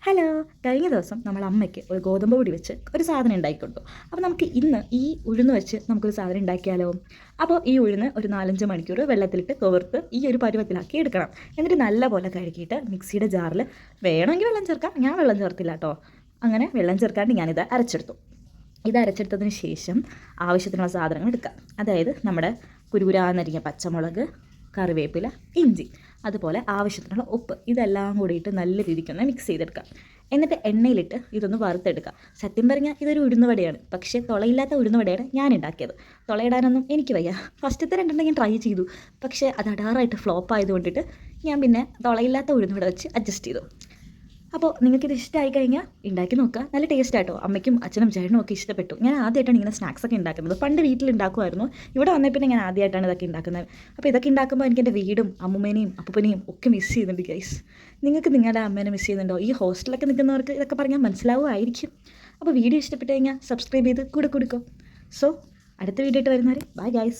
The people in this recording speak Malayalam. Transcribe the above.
ഹലോ. കഴിഞ്ഞ ദിവസം നമ്മൾ അമ്മയ്ക്ക് ഒരു ഗോതമ്പ് പൊടി വെച്ച് ഒരു സാധനം ഉണ്ടാക്കി കൊടുത്തു. അപ്പോൾ നമുക്ക് ഇന്ന് ഈ ഉഴുന്ന് വെച്ച് നമുക്കൊരു സാധനം ഉണ്ടാക്കിയാലോ? അപ്പോൾ ഈ ഉഴുന്ന് ഒരു 4-5 മണിക്കൂർ വെള്ളത്തിലിട്ട് കുതിർത്ത് ഈ ഒരു പരുവത്തിലാക്കി എടുക്കണം. എന്നിട്ട് നല്ലപോലെ കഴുകിയിട്ട് മിക്സിയുടെ ജാറിൽ വേണമെങ്കിൽ വെള്ളം ചേർക്കാം. ഞാൻ വെള്ളം ചേർത്തില്ല കേട്ടോ. അങ്ങനെ വെള്ളം ചേർക്കാണ്ട് ഞാനിത് അരച്ചെടുത്തു. ഇത് അരച്ചെടുത്തതിന് ശേഷം ആവശ്യത്തിനുള്ള സാധനങ്ങൾ എടുക്കാം. അതായത് നമ്മുടെ കുരുകുരാന്നരിഞ്ഞ പച്ചമുളക്, കറിവേപ്പില, ഇഞ്ചി, അതുപോലെ ആവശ്യത്തിനുള്ള ഉപ്പ്, ഇതെല്ലാം കൂടിയിട്ട് നല്ല രീതിക്കൊന്ന് മിക്സ് ചെയ്തെടുക്കാം. എന്നിട്ട് എണ്ണയിലിട്ട് ഇതൊന്ന് വറുത്തെടുക്കുക. സത്യം പറഞ്ഞാൽ ഇതൊരു ഉഴുന്നുവടയാണ്, പക്ഷേ തുളയില്ലാത്ത ഉഴുന്നുവടയാണ് ഞാൻ ഉണ്ടാക്കിയത്. തുളയിടാനൊന്നും എനിക്ക് വയ്യ. ഫസ്റ്റത്തെ രണ്ടെണ്ണം ഞാൻ ട്രൈ ചെയ്തു, പക്ഷേ അത് അടാറായിട്ട് ഫ്ലോപ്പ് ആയതുകൊണ്ടിട്ട് ഞാൻ പിന്നെ തുളയില്ലാത്ത ഉഴുന്നുവട വെച്ച് അഡ്ജസ്റ്റ് ചെയ്തു. അപ്പോൾ നിങ്ങൾക്കിത് ഇഷ്ടമായി കഴിഞ്ഞാൽ ഉണ്ടാക്കി നോക്കുക. നല്ല ടേസ്റ്റ് ആയിട്ടോ. അമ്മയ്ക്കും അച്ഛനും ചേട്ടനും ഒക്കെ ഇഷ്ടപ്പെട്ടു. ഞാൻ ആദ്യമായിട്ടാണ് ഇങ്ങനെ സ്നാക്സ് ഒക്കെ ഉണ്ടാക്കുന്നത്. പണ്ട് വീട്ടിൽ ഉണ്ടാക്കുമായിരുന്നു. ഇവിടെ വന്നേ പിന്നെ ഞാൻ ആദ്യമായിട്ടാണ് ഇതൊക്കെ ഉണ്ടാക്കുന്നത്. അപ്പോൾ ഇതൊക്കെ ഉണ്ടാക്കുമ്പോൾ എനിക്ക് എൻ്റെ വീടും അമ്മൂമ്മേനെയും അപ്പൂപ്പനെയും ഒക്കെ മിസ് ചെയ്യുന്നുണ്ട് ഗൈസ്. നിങ്ങൾക്ക് നിങ്ങളുടെ അമ്മേനെ മിസ് ചെയ്യുന്നുണ്ടോ? ഈ ഹോസ്റ്റലൊക്കെ നിൽക്കുന്നവർക്ക് ഇതൊക്കെ പറഞ്ഞാൽ മനസ്സിലാവുമായിരിക്കും. അപ്പോൾ വീഡിയോ ഇഷ്ടപ്പെട്ട് കഴിഞ്ഞാൽ സബ്സ്ക്രൈബ് ചെയ്ത് കൂടെ കൊടുക്കും. സോ അടുത്ത വീഡിയോ ആയിട്ട് വരുന്നവരെ ബൈ ഗൈസ്.